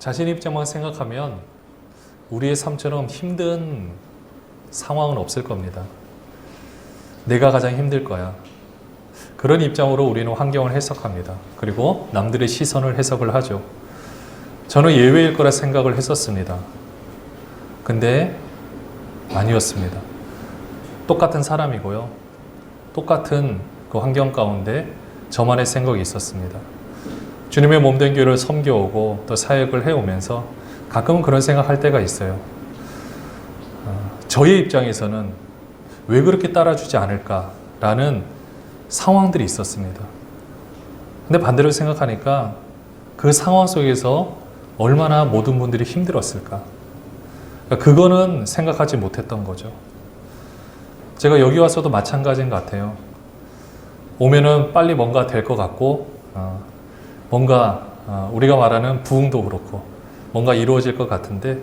자신 입장만 생각하면 우리의 삶처럼 힘든 상황은 없을 겁니다. 내가 가장 힘들 거야. 그런 입장으로 우리는 환경을 해석합니다. 그리고 남들의 시선을 해석을 하죠. 저는 예외일 거라 생각을 했었습니다. 근데 아니었습니다. 똑같은 사람이고요. 똑같은 그 환경 가운데 저만의 생각이 있었습니다. 주님의 몸된 교회를 섬겨오고 또 사역을 해오면서 가끔은 그런 생각할 때가 있어요. 저의 입장에서는 왜 그렇게 따라주지 않을까라는 상황들이 있었습니다. 근데 반대로 생각하니까 그 상황 속에서 얼마나 모든 분들이 힘들었을까. 그거는 생각하지 못했던 거죠. 제가 여기 와서도 마찬가지인 것 같아요. 오면은 빨리 뭔가 될 것 같고 뭔가 우리가 말하는 부흥도 그렇고 뭔가 이루어질 것 같은데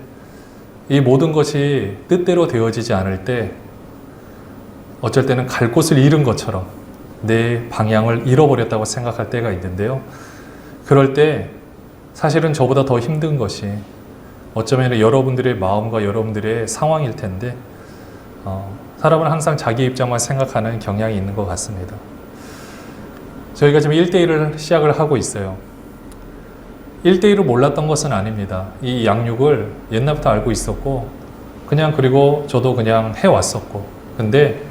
이 모든 것이 뜻대로 되어지지 않을 때 어쩔 때는 갈 곳을 잃은 것처럼 내 방향을 잃어버렸다고 생각할 때가 있는데요. 그럴 때 사실은 저보다 더 힘든 것이 어쩌면 여러분들의 마음과 여러분들의 상황일 텐데 사람은 항상 자기 입장만 생각하는 경향이 있는 것 같습니다. 저희가 지금 1대1을 시작을 하고 있어요. 1대1을 몰랐던 것은 아닙니다. 이 양육을 옛날부터 알고 있었고 그리고 저도 그냥 해왔었고 근데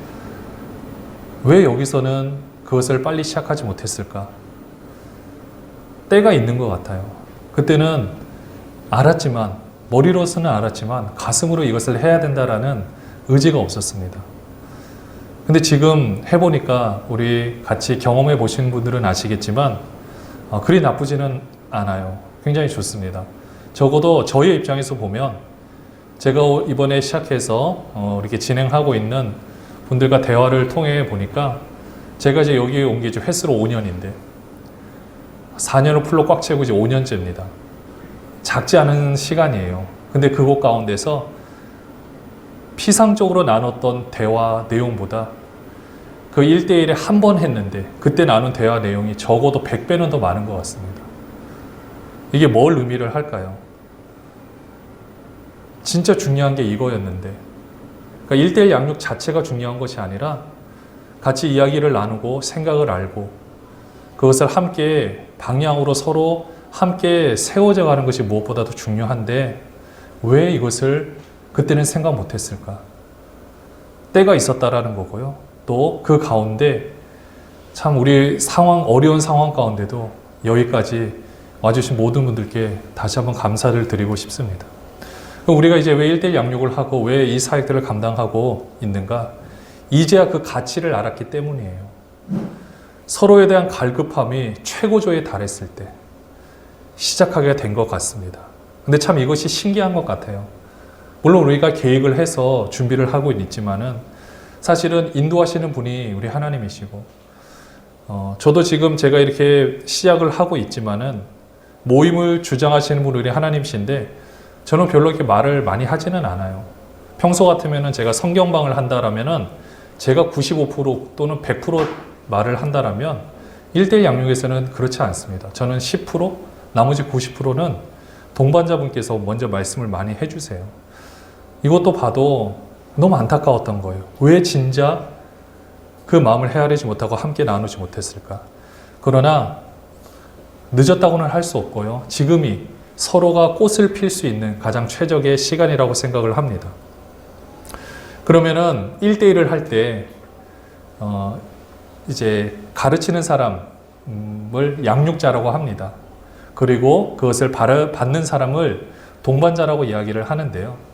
왜 여기서는 그것을 빨리 시작하지 못했을까? 때가 있는 것 같아요. 그때는 알았지만 머리로서는 알았지만 가슴으로 이것을 해야 된다라는 의지가 없었습니다. 근데 지금 해보니까 우리 같이 경험해 보신 분들은 아시겠지만 그리 나쁘지는 않아요. 굉장히 좋습니다. 적어도 저의 입장에서 보면 제가 이번에 시작해서 이렇게 진행하고 있는 분들과 대화를 통해 보니까 제가 이제 여기 온 게 이제 횟수로 5년인데 4년을 풀로 꽉 채우고 이제 5년째입니다. 작지 않은 시간이에요. 근데 그곳 가운데서 피상적으로 나눴던 대화 내용보다 그 1대1에 한 번 했는데 그때 나눈 대화 내용이 적어도 100배는 더 많은 것 같습니다. 이게 뭘 의미를 할까요? 진짜 중요한 게 이거였는데 그러니까 1대1 양육 자체가 중요한 것이 아니라 같이 이야기를 나누고 생각을 알고 그것을 함께 방향으로 서로 함께 세워져 가는 것이 무엇보다도 중요한데 왜 이것을 그때는 생각 못했을까? 때가 있었다라는 거고요. 또 그 가운데 참 우리 어려운 상황 가운데도 여기까지 와주신 모든 분들께 다시 한번 감사를 드리고 싶습니다. 우리가 이제 왜 1대1 양육을 하고 왜 이 사역들을 감당하고 있는가? 이제야 그 가치를 알았기 때문이에요. 서로에 대한 갈급함이 최고조에 달했을 때 시작하게 된 것 같습니다. 근데 참 이것이 신기한 것 같아요. 물론 우리가 계획을 해서 준비를 하고 있지만은 사실은 인도하시는 분이 우리 하나님이시고 저도 지금 제가 이렇게 시작을 하고 있지만은 모임을 주장하시는 분이 우리 하나님이신데 저는 별로 이렇게 말을 많이 하지는 않아요. 평소 같으면은 제가 성경방을 한다라면은 제가 95% 또는 100% 말을 한다라면 1대1 양육에서는 그렇지 않습니다. 저는 10%, 나머지 90%는 동반자분께서 먼저 말씀을 많이 해주세요. 이것도 봐도 너무 안타까웠던 거예요. 왜 진짜 그 마음을 헤아리지 못하고 함께 나누지 못했을까? 그러나 늦었다고는 할 수 없고요. 지금이 서로가 꽃을 필 수 있는 가장 최적의 시간이라고 생각을 합니다. 그러면은 1대1을 할 때 이제 가르치는 사람을 양육자라고 합니다. 그리고 그것을 받는 사람을 동반자라고 이야기를 하는데요.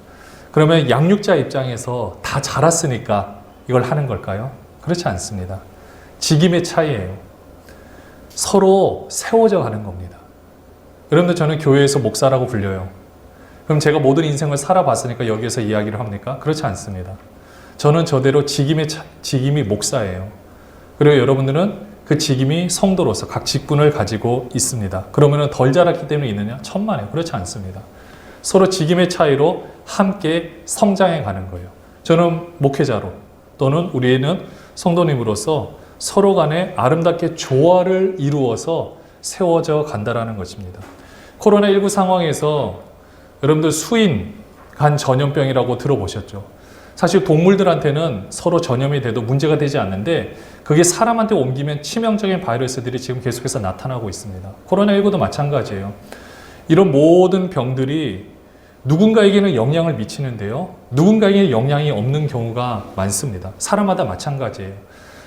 그러면 양육자 입장에서 다 자랐으니까 이걸 하는 걸까요? 그렇지 않습니다. 직임의 차이예요. 서로 세워져 가는 겁니다. 여러분들 저는 교회에서 목사라고 불려요. 그럼 제가 모든 인생을 살아봤으니까 여기에서 이야기를 합니까? 그렇지 않습니다. 저는 저대로 직임이 목사예요. 그리고 여러분들은 그 직임이 성도로서 각 직분을 가지고 있습니다. 그러면 덜 자랐기 때문에 있느냐? 천만에요. 그렇지 않습니다. 서로 직임의 차이로 함께 성장해 가는 거예요. 저는 목회자로 또는 우리는 성도님으로서 서로 간에 아름답게 조화를 이루어서 세워져 간다라는 것입니다. 코로나19 상황에서 여러분들 수인 간 전염병이라고 들어보셨죠? 사실 동물들한테는 서로 전염이 돼도 문제가 되지 않는데 그게 사람한테 옮기면 치명적인 바이러스들이 지금 계속해서 나타나고 있습니다. 코로나19도 마찬가지예요. 이런 모든 병들이 누군가에게는 영향을 미치는데요. 누군가에게는 영향이 없는 경우가 많습니다. 사람마다 마찬가지예요.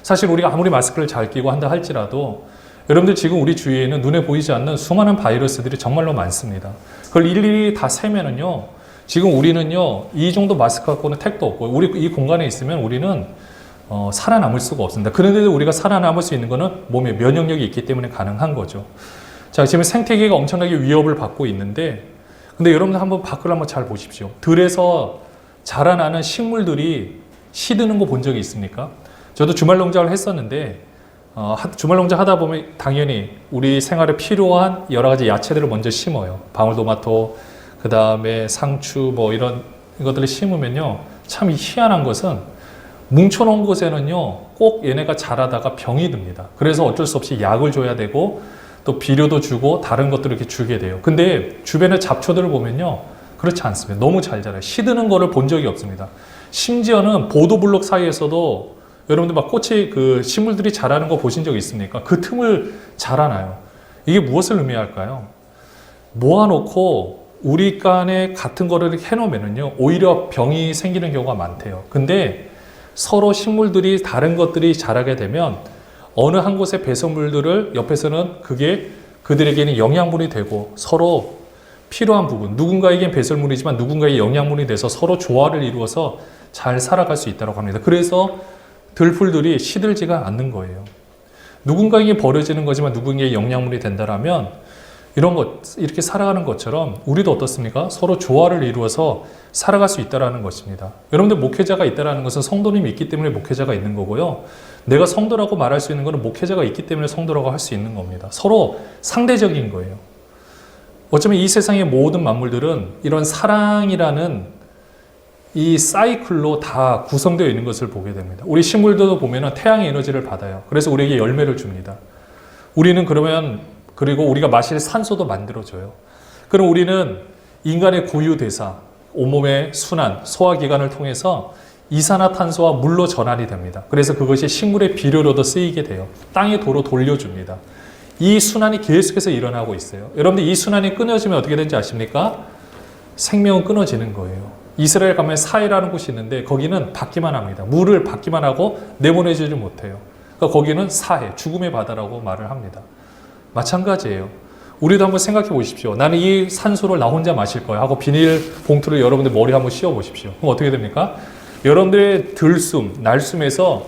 사실 우리가 아무리 마스크를 잘 끼고 한다 할지라도 여러분들 지금 우리 주위에는 눈에 보이지 않는 수많은 바이러스들이 정말로 많습니다. 그걸 일일이 다 세면은요. 지금 우리는요. 이 정도 마스크 갖고는 택도 없고 우리 이 공간에 있으면 우리는 살아남을 수가 없습니다. 그런데도 우리가 살아남을 수 있는 것은 몸에 면역력이 있기 때문에 가능한 거죠. 자, 지금 생태계가 엄청나게 위협을 받고 있는데 근데 여러분들 한번 밖을 한번 잘 보십시오. 들에서 자라나는 식물들이 시드는 거 본 적이 있습니까? 저도 주말 농장을 했었는데 주말 농장 하다 보면 당연히 우리 생활에 필요한 여러 가지 야채들을 먼저 심어요. 방울토마토, 그 다음에 상추 뭐 이런 것들을 심으면요. 참 희한한 것은 뭉쳐놓은 곳에는요. 꼭 얘네가 자라다가 병이 듭니다. 그래서 어쩔 수 없이 약을 줘야 되고 또 비료도 주고 다른 것들을 이렇게 주게 돼요. 근데 주변의 잡초들을 보면요. 그렇지 않습니다. 너무 잘 자라요. 시드는 거를 본 적이 없습니다. 심지어는 보도블록 사이에서도 여러분들 막 꽃이 그 식물들이 자라는 거 보신 적 있습니까? 그 틈을 자라나요. 이게 무엇을 의미할까요? 모아놓고 우리 간에 같은 거를 해놓으면요. 오히려 병이 생기는 경우가 많대요. 근데 서로 식물들이 다른 것들이 자라게 되면 어느 한 곳의 배설물들을 옆에서는 그게 그들에게는 영양분이 되고 서로 필요한 부분, 누군가에겐 배설물이지만 누군가에게 영양분이 돼서 서로 조화를 이루어서 잘 살아갈 수 있다고 합니다. 그래서 들풀들이 시들지가 않는 거예요. 누군가에게 버려지는 거지만 누군가에게 영양분이 된다라면 이런 것, 이렇게 살아가는 것처럼 우리도 어떻습니까? 서로 조화를 이루어서 살아갈 수 있다는 것입니다. 여러분들 목회자가 있다는 것은 성도님이 있기 때문에 목회자가 있는 거고요. 내가 성도라고 말할 수 있는 것은 목회자가 있기 때문에 성도라고 할 수 있는 겁니다. 서로 상대적인 거예요. 어쩌면 이 세상의 모든 만물들은 이런 사랑이라는 이 사이클로 다 구성되어 있는 것을 보게 됩니다. 우리 식물들도 보면 태양의 에너지를 받아요. 그래서 우리에게 열매를 줍니다. 우리는 그리고 우리가 마실 산소도 만들어줘요. 그럼 우리는 인간의 고유대사, 온몸의 순환, 소화기관을 통해서 이산화탄소와 물로 전환이 됩니다. 그래서 그것이 식물의 비료로도 쓰이게 돼요. 땅에 도로 돌려줍니다. 이 순환이 계속해서 일어나고 있어요. 여러분들 이 순환이 끊어지면 어떻게 되는지 아십니까? 생명은 끊어지는 거예요. 이스라엘 가면 사해라는 곳이 있는데 거기는 받기만 합니다. 물을 받기만 하고 내보내지를 못해요. 그러니까 거기는 사해, 죽음의 바다라고 말을 합니다. 마찬가지예요. 우리도 한번 생각해 보십시오. 나는 이 산소를 나 혼자 마실 거야 하고 비닐 봉투를 여러분들 머리에 한번 씌워 보십시오. 그럼 어떻게 됩니까? 여러분들의 들숨, 날숨에서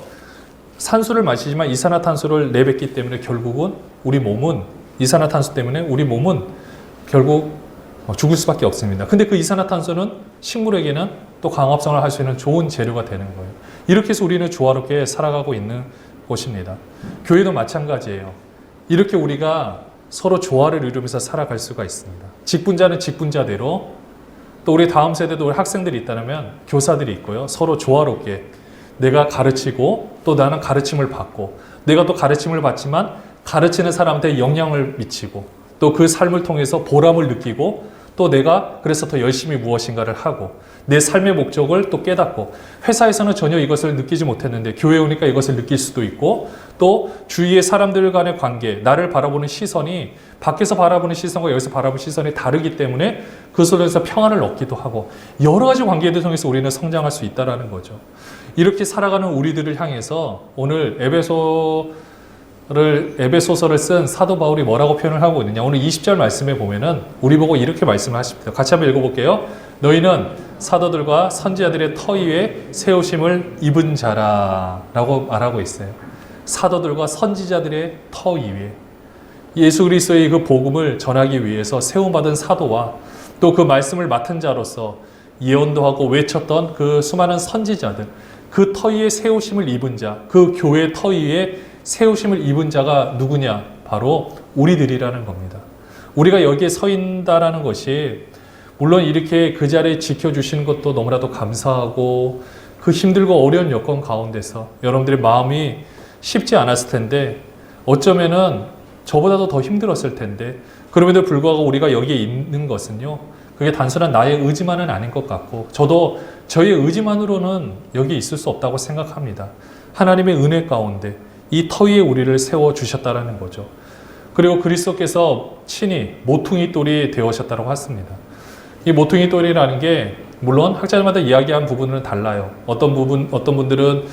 산소를 마시지만 이산화탄소를 내뱉기 때문에 결국은 우리 몸은 이산화탄소 때문에 우리 몸은 결국 죽을 수밖에 없습니다. 근데 그 이산화탄소는 식물에게는 또 광합성을 할 수 있는 좋은 재료가 되는 거예요. 이렇게 해서 우리는 조화롭게 살아가고 있는 곳입니다. 교회도 마찬가지예요. 이렇게 우리가 서로 조화를 이루면서 살아갈 수가 있습니다. 직분자는 직분자대로 또 우리 다음 세대도 우리 학생들이 있다면 교사들이 있고요. 서로 조화롭게 내가 가르치고 또 나는 가르침을 받고 내가 또 가르침을 받지만 가르치는 사람한테 영향을 미치고 또 그 삶을 통해서 보람을 느끼고 또 내가 그래서 더 열심히 무엇인가를 하고 내 삶의 목적을 또 깨닫고 회사에서는 전혀 이것을 느끼지 못했는데 교회에 오니까 이것을 느낄 수도 있고 또 주위의 사람들 간의 관계, 나를 바라보는 시선이 밖에서 바라보는 시선과 여기서 바라보는 시선이 다르기 때문에 그 속에서 평안을 얻기도 하고 여러 가지 관계들 통해서 우리는 성장할 수 있다는 거죠. 이렇게 살아가는 우리들을 향해서 오늘 에베소서를 쓴 사도 바울이 뭐라고 표현을 하고 있느냐. 오늘 20절 말씀에 보면은 우리 보고 이렇게 말씀을 하십니다. 같이 한번 읽어볼게요. 너희는 사도들과 선지자들의 터 위에 세우심을 입은 자라 라고 말하고 있어요. 사도들과 선지자들의 터 위에 예수 그리스도의 그 복음을 전하기 위해서 세움받은 사도와 또 그 말씀을 맡은 자로서 예언도 하고 외쳤던 그 수많은 선지자들, 그 터 위에 세우심을 입은 자, 그 교회 터 위에 세우심을 입은 자가 누구냐? 바로 우리들이라는 겁니다. 우리가 여기에 서 있다라는 것이 물론 이렇게 그 자리에 지켜주시는 것도 너무나도 감사하고 그 힘들고 어려운 여건 가운데서 여러분들의 마음이 쉽지 않았을 텐데 어쩌면은 저보다도 더 힘들었을 텐데 그럼에도 불구하고 우리가 여기에 있는 것은요, 그게 단순한 나의 의지만은 아닌 것 같고, 저도 저의 의지만으로는 여기 있을 수 없다고 생각합니다. 하나님의 은혜 가운데 이 터 위에 우리를 세워주셨다는 거죠. 그리고 그리스도께서 친히 모퉁이 돌이 되어셨다고 했습니다. 이 모퉁이 돌이라는 게 물론 학자들마다 이야기한 부분은 달라요. 어떤 분들은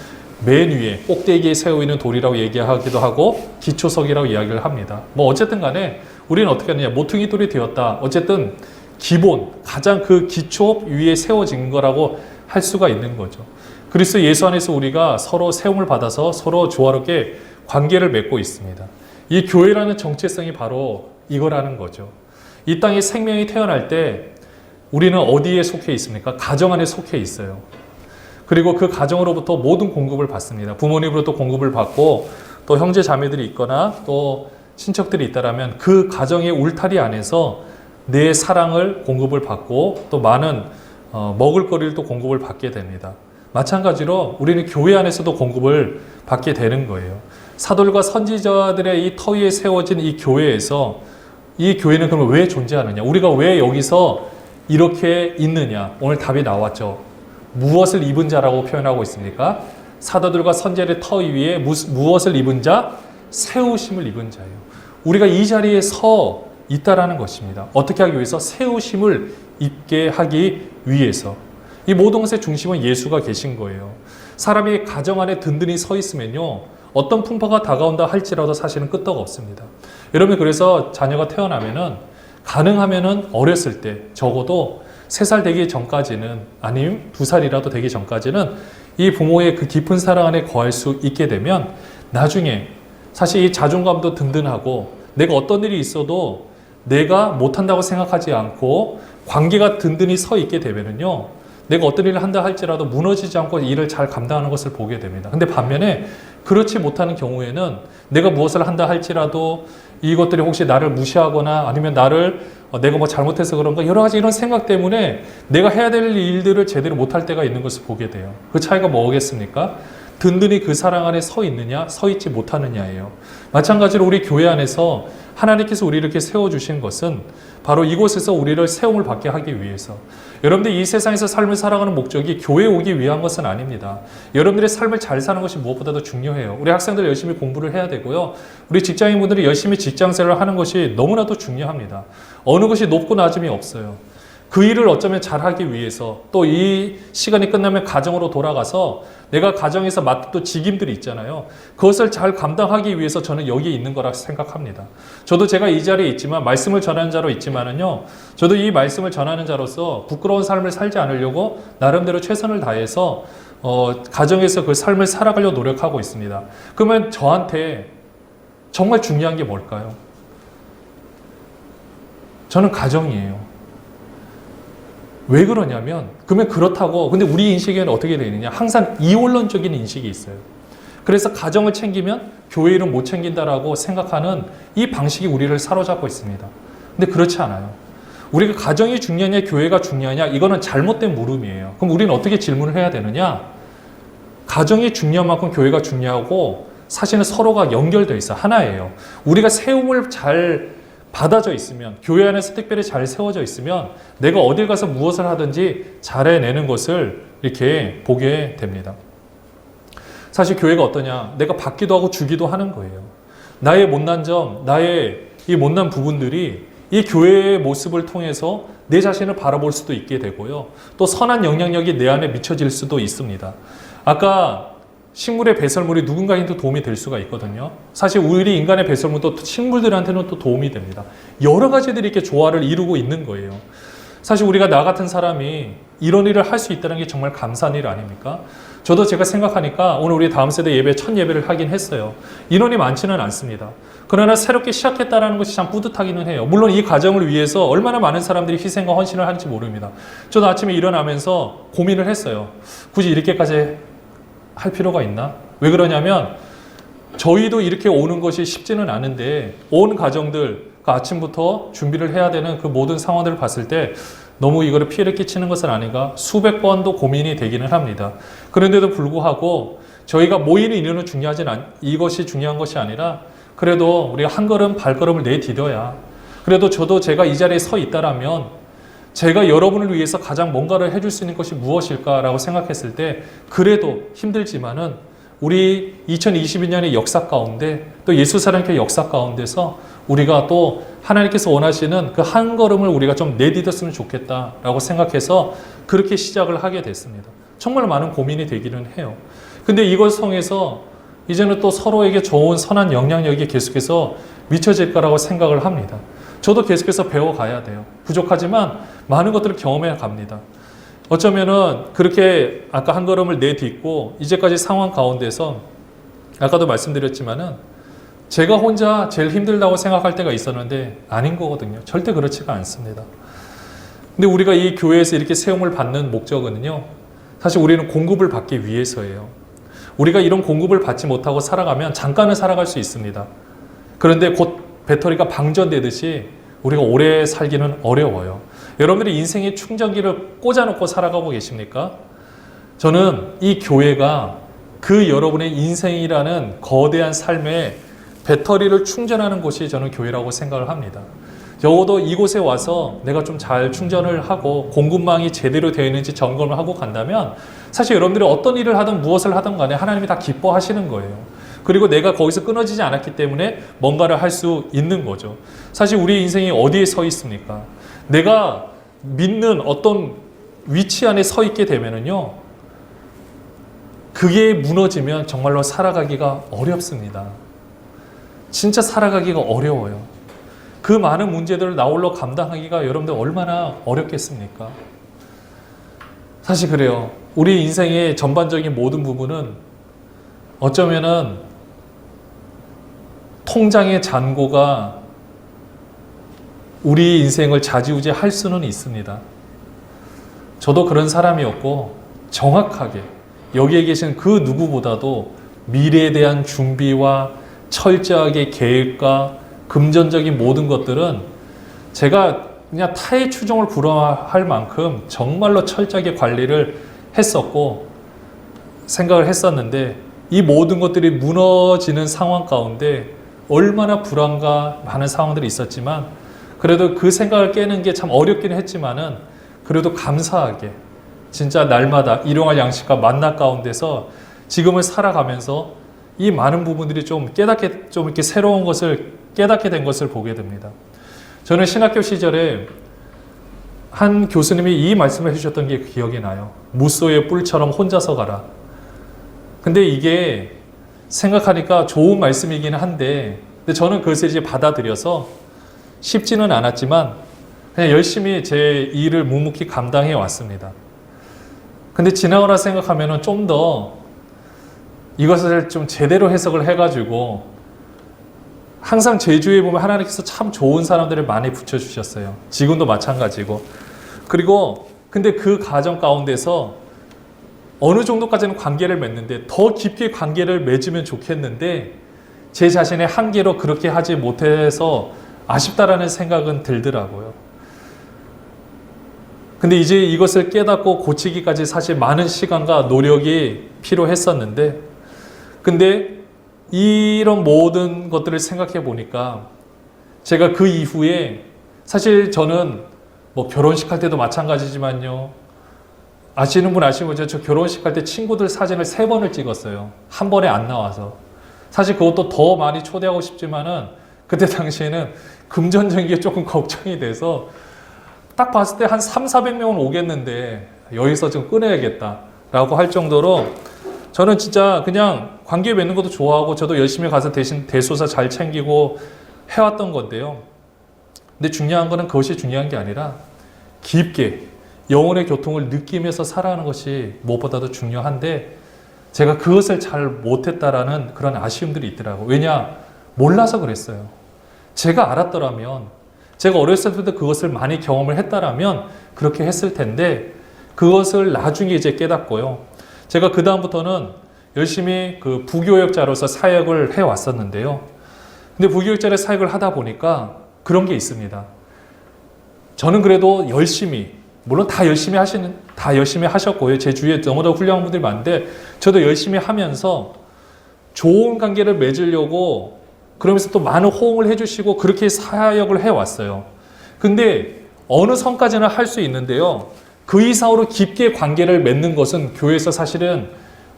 맨 위에 꼭대기에 세워 있는 돌이라고 얘기하기도 하고 기초석이라고 이야기를 합니다. 뭐 어쨌든 간에 우리는 어떻게 하느냐, 모퉁이 돌이 되었다. 어쨌든 기본, 가장 그 기초 위에 세워진 거라고 할 수가 있는 거죠. 그리스도 예수 안에서 우리가 서로 세움을 받아서 서로 조화롭게 관계를 맺고 있습니다. 이 교회라는 정체성이 바로 이거라는 거죠. 이 땅에 생명이 태어날 때 우리는 어디에 속해 있습니까? 가정 안에 속해 있어요. 그리고 그 가정으로부터 모든 공급을 받습니다. 부모님으로부터 공급을 받고 또 형제 자매들이 있거나 또 친척들이 있다라면 그 가정의 울타리 안에서 내 사랑을 공급을 받고 또 많은 먹을거리를 또 공급을 받게 됩니다. 마찬가지로 우리는 교회 안에서도 공급을 받게 되는 거예요. 사도들과 선지자들의 이 터 위에 세워진 이 교회에서 이 교회는 그러면 왜 존재하느냐? 우리가 왜 여기서 이렇게 있느냐? 오늘 답이 나왔죠. 무엇을 입은 자라고 표현하고 있습니까? 사도들과 선지자들의 터 위에 무엇을 입은 자? 세우심을 입은 자예요. 우리가 이 자리에 서 있다라는 것입니다. 어떻게 하기 위해서? 세우심을 입게 하기 위해서. 이 모든 것의 중심은 예수가 계신 거예요. 사람이 가정 안에 든든히 서 있으면요, 어떤 풍파가 다가온다 할지라도 사실은 끄떡 없습니다. 여러분, 그래서 자녀가 태어나면은 가능하면은 어렸을 때 적어도 3살 되기 전까지는, 아니면 2살이라도 되기 전까지는 이 부모의 그 깊은 사랑 안에 거할 수 있게 되면 나중에 사실 이 자존감도 든든하고 내가 어떤 일이 있어도 내가 못한다고 생각하지 않고 관계가 든든히 서 있게 되면은요, 내가 어떤 일을 한다 할지라도 무너지지 않고 일을 잘 감당하는 것을 보게 됩니다. 근데 반면에 그렇지 못하는 경우에는 내가 무엇을 한다 할지라도 이것들이 혹시 나를 무시하거나 아니면 내가 뭐 잘못해서 그런가 여러 가지 이런 생각 때문에 내가 해야 될 일들을 제대로 못할 때가 있는 것을 보게 돼요. 그 차이가 뭐겠습니까? 든든히 그 사랑 안에 서 있느냐, 서 있지 못하느냐예요. 마찬가지로 우리 교회 안에서 하나님께서 우리를 이렇게 세워주신 것은 바로 이곳에서 우리를 세움을 받게 하기 위해서. 여러분들 이 세상에서 삶을 살아가는 목적이 교회에 오기 위한 것은 아닙니다. 여러분들의 삶을 잘 사는 것이 무엇보다도 중요해요. 우리 학생들 열심히 공부를 해야 되고요. 우리 직장인분들이 열심히 직장생활을 하는 것이 너무나도 중요합니다. 어느 것이 높고 낮음이 없어요. 그 일을 어쩌면 잘하기 위해서 또 이 시간이 끝나면 가정으로 돌아가서 내가 가정에서 맡은 또 직임들이 있잖아요. 그것을 잘 감당하기 위해서 저는 여기에 있는 거라 생각합니다. 저도 제가 이 자리에 있지만 말씀을 전하는 자로 있지만은요. 저도 이 말씀을 전하는 자로서 부끄러운 삶을 살지 않으려고 나름대로 최선을 다해서 가정에서 그 삶을 살아가려고 노력하고 있습니다. 그러면 저한테 정말 중요한 게 뭘까요? 저는 가정이에요. 왜 그러냐면, 그러면 그렇다고, 근데 우리 인식에는 어떻게 되느냐? 항상 이원론적인 인식이 있어요. 그래서 가정을 챙기면 교회를 못 챙긴다라고 생각하는 이 방식이 우리를 사로잡고 있습니다. 근데 그렇지 않아요. 우리가 가정이 중요하냐, 교회가 중요하냐, 이거는 잘못된 물음이에요. 그럼 우리는 어떻게 질문을 해야 되느냐? 가정이 중요한 만큼 교회가 중요하고 사실은 서로가 연결되어 있어. 하나예요. 우리가 세움을 잘 받아져 있으면, 교회 안에서 특별히 잘 세워져 있으면 내가 어딜 가서 무엇을 하든지 잘해내는 것을 이렇게 보게 됩니다. 사실 교회가 어떠냐? 내가 받기도 하고 주기도 하는 거예요. 나의 못난 점, 나의 이 못난 부분들이 이 교회의 모습을 통해서 내 자신을 바라볼 수도 있게 되고요. 또 선한 영향력이 내 안에 미쳐질 수도 있습니다. 아까 식물의 배설물이 누군가한테 도움이 될 수가 있거든요. 사실 우리 인간의 배설물도 식물들한테는 또 도움이 됩니다. 여러 가지들이 이렇게 조화를 이루고 있는 거예요. 사실 우리가 나 같은 사람이 이런 일을 할 수 있다는 게 정말 감사한 일 아닙니까? 저도 제가 생각하니까 오늘 우리 다음 세대 예배 첫 예배를 하긴 했어요. 인원이 많지는 않습니다. 그러나 새롭게 시작했다는 것이 참 뿌듯하기는 해요. 물론 이 가정을 위해서 얼마나 많은 사람들이 희생과 헌신을 하는지 모릅니다. 저도 아침에 일어나면서 고민을 했어요. 굳이 이렇게까지 할 필요가 있나? 왜 그러냐면 저희도 이렇게 오는 것이 쉽지는 않은데 온 가정들 아침부터 준비를 해야 되는 그 모든 상황들을 봤을 때 너무 이거를 피해를 끼치는 것은 아닌가 수백 번도 고민이 되기는 합니다. 그런데도 불구하고 저희가 모이는 인원은 이것이 중요한 것이 아니라 그래도 우리가 한 걸음 발걸음을 내디뎌야 그래도 저도 제가 이 자리에 서 있다라면 제가 여러분을 위해서 가장 뭔가를 해줄 수 있는 것이 무엇일까라고 생각했을 때 그래도 힘들지만은 우리 2022년의 역사 가운데 또 예수사랑교회 역사 가운데서 우리가 또 하나님께서 원하시는 그 한 걸음을 우리가 좀 내디뎠으면 좋겠다라고 생각해서 그렇게 시작을 하게 됐습니다. 정말 많은 고민이 되기는 해요. 근데 이걸 통해서 이제는 또 서로에게 좋은 선한 영향력이 계속해서 미쳐질 거라고 생각을 합니다. 저도 계속해서 배워가야 돼요. 부족하지만 많은 것들을 경험해 갑니다. 어쩌면은 그렇게 아까 한 걸음을 내딛고 이제까지 상황 가운데서 아까도 말씀드렸지만은 제가 혼자 제일 힘들다고 생각할 때가 있었는데 아닌 거거든요. 절대 그렇지가 않습니다. 근데 우리가 이 교회에서 이렇게 세움을 받는 목적은요, 사실 우리는 공급을 받기 위해서예요. 우리가 이런 공급을 받지 못하고 살아가면 잠깐은 살아갈 수 있습니다. 그런데 곧 배터리가 방전되듯이 우리가 오래 살기는 어려워요. 여러분들이 인생의 충전기를 꽂아놓고 살아가고 계십니까? 저는 이 교회가 그 여러분의 인생이라는 거대한 삶에 배터리를 충전하는 곳이 저는 교회라고 생각을 합니다. 적어도 이곳에 와서 내가 좀 잘 충전을 하고 공급망이 제대로 되어 있는지 점검을 하고 간다면 사실 여러분들이 어떤 일을 하든 무엇을 하든 간에 하나님이 다 기뻐하시는 거예요. 그리고 내가 거기서 끊어지지 않았기 때문에 뭔가를 할 수 있는 거죠. 사실 우리 인생이 어디에 서 있습니까? 내가 믿는 어떤 위치 안에 서 있게 되면은요, 그게 무너지면 정말로 살아가기가 어렵습니다. 진짜 살아가기가 어려워요. 그 많은 문제들을 나홀로 감당하기가 여러분들 얼마나 어렵겠습니까? 사실 그래요. 우리 인생의 전반적인 모든 부분은 어쩌면은 통장의 잔고가 우리 인생을 좌지우지 할 수는 있습니다. 저도 그런 사람이었고 정확하게 여기에 계신 그 누구보다도 미래에 대한 준비와 철저하게 계획과 금전적인 모든 것들은 제가 그냥 타의 추종을 불허할 만큼 정말로 철저하게 관리를 했었고 생각을 했었는데 이 모든 것들이 무너지는 상황 가운데 얼마나 불안과 많은 상황들이 있었지만 그래도 그 생각을 깨는 게 참 어렵긴 했지만은 그래도 감사하게 진짜 날마다 일용할 양식과 만나 가운데서 지금을 살아가면서 이 많은 부분들이 좀 깨닫게, 좀 이렇게 새로운 것을 깨닫게 된 것을 보게 됩니다. 저는 신학교 시절에 한 교수님이 이 말씀을 해주셨던 게 기억이 나요. 무소의 뿔처럼 혼자서 가라. 근데 이게 생각하니까 좋은 말씀이긴 한데, 근데 저는 그것을 이제 받아들여서 쉽지는 않았지만 그냥 열심히 제 일을 묵묵히 감당해 왔습니다. 근데 지나가라 생각하면은 좀 더 이것을 좀 제대로 해석을 해가지고 항상 제 주위에 보면 하나님께서 참 좋은 사람들을 많이 붙여주셨어요. 지금도 마찬가지고. 그리고 근데 그 과정 가운데서 어느 정도까지는 관계를 맺는데 더 깊게 관계를 맺으면 좋겠는데 제 자신의 한계로 그렇게 하지 못해서 아쉽다라는 생각은 들더라고요. 근데 이제 이것을 깨닫고 고치기까지 사실 많은 시간과 노력이 필요했었는데 근데 이런 모든 것들을 생각해 보니까 제가 그 이후에 사실 저는 뭐 결혼식 할 때도 마찬가지지만요. 아시는 분 아시면 저 결혼식 할 때 친구들 사진을 3번을 찍었어요. 한 번에 안 나와서. 사실 그것도 더 많이 초대하고 싶지만은 그때 당시에는 금전적인 게 조금 걱정이 돼서 딱 봤을 때 한 300~400명은 오겠는데 여기서 좀 끊어야겠다라고 할 정도로 저는 진짜 그냥 관계 맺는 것도 좋아하고 저도 열심히 가서 대신 대소사 잘 챙기고 해왔던 건데요. 근데 중요한 거는 그것이 중요한 게 아니라 깊게 영혼의 교통을 느끼면서 살아가는 것이 무엇보다도 중요한데 제가 그것을 잘 못했다라는 그런 아쉬움들이 있더라고요. 왜냐? 몰라서 그랬어요. 제가 알았더라면 제가 어렸을 때도 그것을 많이 경험을 했다라면 그렇게 했을 텐데 그것을 나중에 이제 깨닫고요. 제가 그 다음부터는 열심히 그 부교역자로서 사역을 해왔었는데요. 근데 부교역자로 사역을 하다 보니까 그런 게 있습니다. 저는 그래도 열심히, 물론 다 열심히 하셨고요. 제 주위에 너무나 훌륭한 분들이 많은데 저도 열심히 하면서 좋은 관계를 맺으려고 그러면서 또 많은 호응을 해주시고 그렇게 사역을 해왔어요. 근데 어느 선까지는 할 수 있는데요. 그 이상으로 깊게 관계를 맺는 것은 교회에서 사실은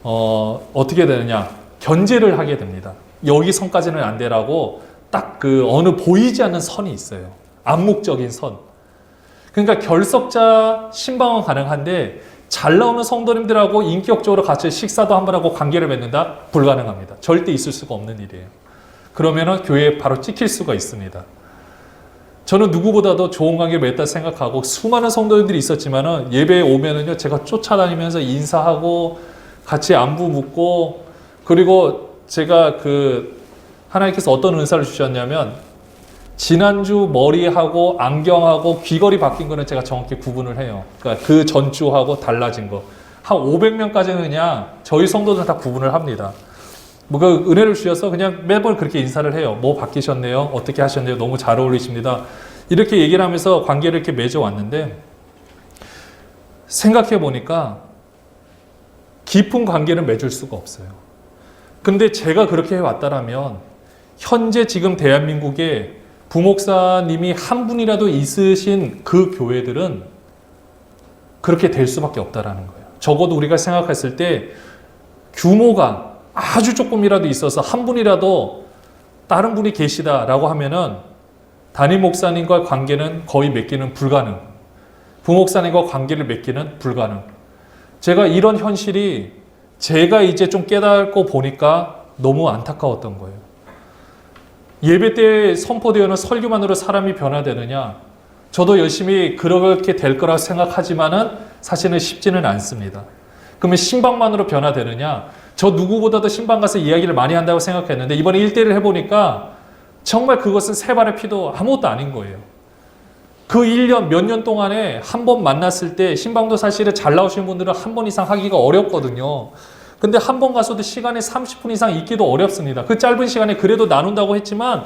어떻게 되느냐, 견제를 하게 됩니다. 여기 선까지는 안 되라고 딱 그 어느 보이지 않는 선이 있어요. 암묵적인 선. 그러니까 결석자 신방은 가능한데 잘 나오는 성도님들하고 인격적으로 같이 식사도 한번 하고 관계를 맺는다? 불가능합니다. 절대 있을 수가 없는 일이에요. 그러면은 교회에 바로 찍힐 수가 있습니다. 저는 누구보다도 좋은 관계를 맺다 생각하고 수많은 성도님들이 있었지만은 예배에 오면은요, 제가 쫓아다니면서 인사하고 같이 안부 묻고, 그리고 제가 하나님께서 어떤 은사를 주셨냐면 지난주 머리하고 안경하고 귀걸이 바뀐 거는 제가 정확히 구분을 해요. 그러니까 그 전주하고 달라진 거. 한 500명까지는 그냥 저희 성도들 다 구분을 합니다. 그 은혜를 주셔서 그냥 매번 그렇게 인사를 해요. 뭐 바뀌셨네요? 어떻게 하셨네요? 너무 잘 어울리십니다. 이렇게 얘기를 하면서 관계를 이렇게 맺어왔는데, 생각해 보니까 깊은 관계를 맺을 수가 없어요. 근데 제가 그렇게 해왔다라면 현재 지금 대한민국에 부목사님이 한 분이라도 있으신 그 교회들은 그렇게 될 수밖에 없다라는 거예요. 적어도 우리가 생각했을 때 규모가 아주 조금이라도 있어서 한 분이라도 다른 분이 계시다라고 하면은 담임 목사님과 관계는 거의 맺기는 불가능. 부목사님과 관계를 맺기는 불가능. 제가 이런 현실이 제가 이제 좀 깨닫고 보니까 너무 안타까웠던 거예요. 예배 때 선포되어는 설교만으로 사람이 변화되느냐? 저도 열심히 그렇게 될 거라고 생각하지만은 사실은 쉽지는 않습니다. 그러면 신방만으로 변화되느냐? 저 누구보다도 신방 가서 이야기를 많이 한다고 생각했는데 이번에 1대1을 해보니까 정말 그것은 세 발의 피도 아무것도 아닌 거예요. 그 1년, 몇 년 동안에 한 번 만났을 때 신방도 사실은 잘 나오시는 분들은 한 번 이상 하기가 어렵거든요. 근데 한 번 가서도 시간에 30분 이상 있기도 어렵습니다. 그 짧은 시간에 그래도 나눈다고 했지만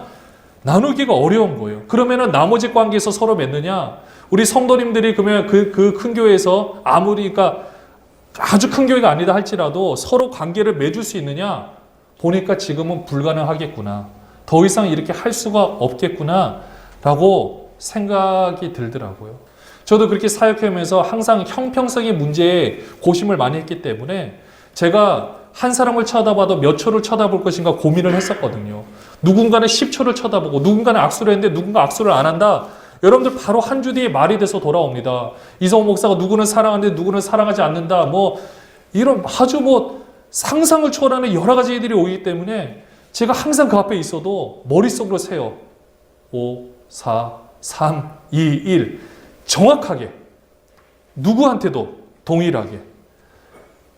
나누기가 어려운 거예요. 그러면은 나머지 관계에서 서로 맺느냐? 우리 성도님들이 그러면 그 큰 교회에서 아무리 그러니까 아주 큰 교회가 아니다 할지라도 서로 관계를 맺을 수 있느냐? 보니까 지금은 불가능하겠구나. 더 이상 이렇게 할 수가 없겠구나 라고 생각이 들더라고요. 저도 그렇게 사역하면서 항상 형평성의 문제에 고심을 많이 했기 때문에 제가 한 사람을 쳐다봐도 몇 초를 쳐다볼 것인가 고민을 했었거든요. 누군가는 10초를 쳐다보고 누군가는 악수를 했는데 누군가 악수를 안 한다. 여러분들 바로 한 주 뒤에 말이 돼서 돌아옵니다. 이성호 목사가 누구는 사랑하는데 누구는 사랑하지 않는다. 뭐 이런 아주 상상을 초월하는 여러 가지 일들이 오기 때문에 제가 항상 그 앞에 있어도 머릿속으로 세요. 5, 4, 3, 2, 1 정확하게 누구한테도 동일하게.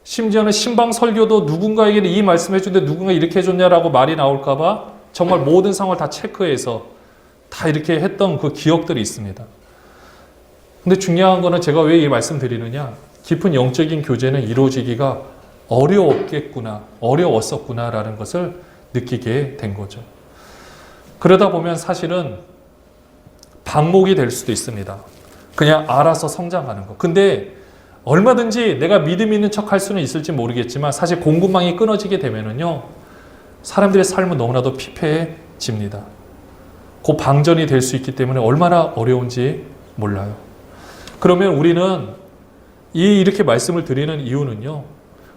심지어는 신방 설교도 누군가에게는 이 말씀 해주는데 누군가 이렇게 해줬냐라고 말이 나올까봐 정말 모든 상황을 다 체크해서 다 이렇게 했던 그 기억들이 있습니다. 근데 중요한 거는 제가 왜 이 말씀 드리느냐, 깊은 영적인 교제는 이루어지기가 어려웠었구나라는 것을 느끼게 된 거죠. 그러다 보면 사실은 방목이 될 수도 있습니다. 그냥 알아서 성장하는 거. 근데 얼마든지 내가 믿음 있는 척 할 수는 있을지 모르겠지만 사실 공급망이 끊어지게 되면은요, 사람들의 삶은 너무나도 피폐해집니다. 그 방전이 될 수 있기 때문에 얼마나 어려운지 몰라요. 그러면 우리는 이렇게 말씀을 드리는 이유는요,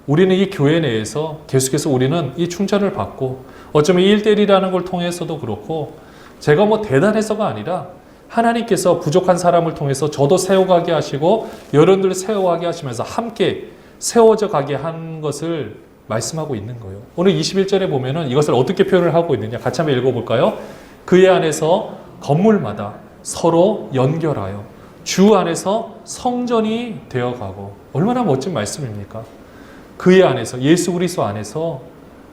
우리는 이 교회 내에서 계속해서 우리는 이 충전을 받고 어쩌면 1대1이라는 걸 통해서도 그렇고 제가 대단해서가 아니라 하나님께서 부족한 사람을 통해서 저도 세워가게 하시고 여러분들 세워가게 하시면서 함께 세워져 가게 한 것을 말씀하고 있는 거예요. 오늘 21절에 보면은 이것을 어떻게 표현을 하고 있느냐 같이 한번 읽어볼까요? 그의 안에서 건물마다 서로 연결하여 주 안에서 성전이 되어가고. 얼마나 멋진 말씀입니까? 그의 안에서, 예수 그리스도 안에서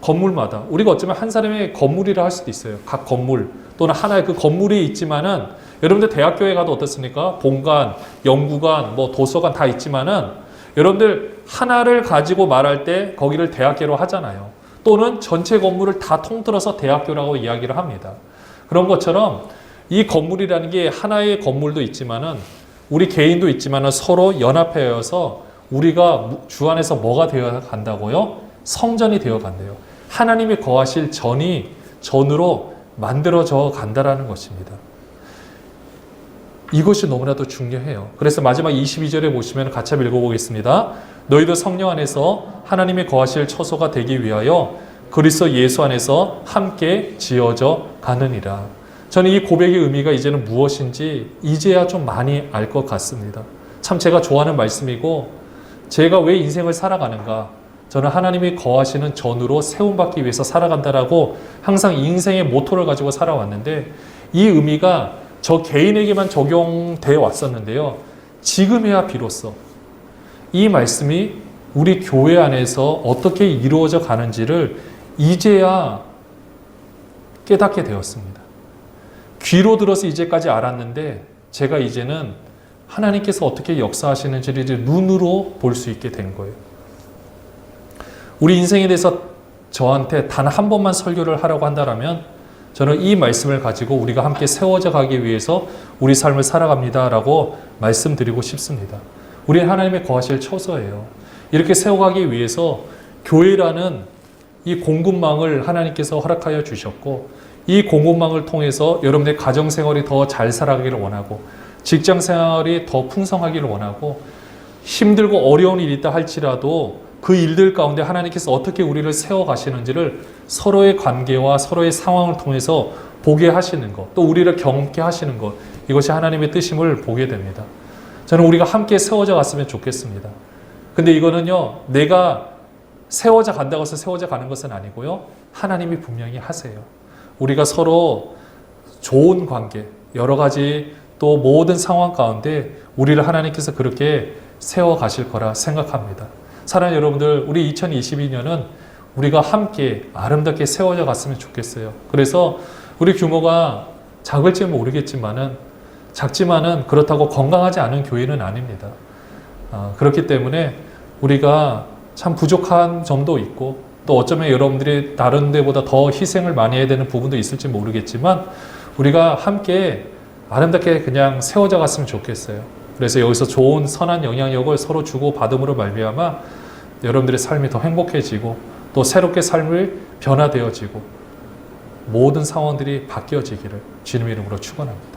건물마다, 우리가 어쩌면 한 사람의 건물이라 할 수도 있어요. 각 건물 또는 하나의 그 건물이 있지만은 여러분들 대학교에 가도 어떻습니까? 본관, 연구관, 도서관 다 있지만은 여러분들 하나를 가지고 말할 때 거기를 대학교로 하잖아요. 또는 전체 건물을 다 통틀어서 대학교라고 이야기를 합니다. 그런 것처럼 이 건물이라는 게 하나의 건물도 있지만은 우리 개인도 있지만은 서로 연합하여서 우리가 주 안에서 뭐가 되어 간다고요? 성전이 되어 간대요. 하나님이 거하실 전으로 만들어져 간다라는 것입니다. 이것이 너무나도 중요해요. 그래서 마지막 22절에 보시면 같이 한번 읽어보겠습니다. 너희도 성령 안에서 하나님의 거하실 처소가 되기 위하여 그리스도 예수 안에서 함께 지어져 가느니라. 저는 이 고백의 의미가 이제는 무엇인지 이제야 좀 많이 알 것 같습니다. 참 제가 좋아하는 말씀이고, 제가 왜 인생을 살아가는가, 저는 하나님이 거하시는 전으로 세움받기 위해서 살아간다라고 항상 인생의 모토를 가지고 살아왔는데, 이 의미가 저 개인에게만 적용돼 왔었는데요, 지금에야 비로소 이 말씀이 우리 교회 안에서 어떻게 이루어져 가는지를 이제야 깨닫게 되었습니다. 귀로 들어서 이제까지 알았는데, 제가 이제는 하나님께서 어떻게 역사하시는지를 이제 눈으로 볼 수 있게 된 거예요. 우리 인생에 대해서 저한테 단 한 번만 설교를 하라고 한다면 저는 이 말씀을 가지고 우리가 함께 세워져 가기 위해서 우리 삶을 살아갑니다라고 말씀드리고 싶습니다. 우리는 하나님의 거하실 처소예요. 이렇게 세워가기 위해서 교회라는 이 공급망을 하나님께서 허락하여 주셨고, 이 공급망을 통해서 여러분의 가정생활이 더 잘 살아가기를 원하고, 직장생활이 더 풍성하기를 원하고, 힘들고 어려운 일이 있다 할지라도 그 일들 가운데 하나님께서 어떻게 우리를 세워가시는지를 서로의 관계와 서로의 상황을 통해서 보게 하시는 것, 또 우리를 경험케 하시는 것, 이것이 하나님의 뜻임을 보게 됩니다. 저는 우리가 함께 세워져 갔으면 좋겠습니다. 근데 이거는요, 내가 세워져 간다고 해서 세워져 가는 것은 아니고요, 하나님이 분명히 하세요. 우리가 서로 좋은 관계, 여러 가지 또 모든 상황 가운데 우리를 하나님께서 그렇게 세워 가실 거라 생각합니다. 사랑하는 여러분들, 우리 2022년은 우리가 함께 아름답게 세워져 갔으면 좋겠어요. 그래서 우리 규모가 작을지는 모르겠지만은, 작지만은 그렇다고 건강하지 않은 교회는 아닙니다. 그렇기 때문에 우리가 참 부족한 점도 있고, 또 어쩌면 여러분들이 다른 데보다 더 희생을 많이 해야 되는 부분도 있을지 모르겠지만, 우리가 함께 아름답게 그냥 세워져 갔으면 좋겠어요. 그래서 여기서 좋은 선한 영향력을 서로 주고 받음으로 말미암아 여러분들의 삶이 더 행복해지고, 또 새롭게 삶을 변화되어지고, 모든 상황들이 바뀌어지기를 주님의 이름으로 축원합니다.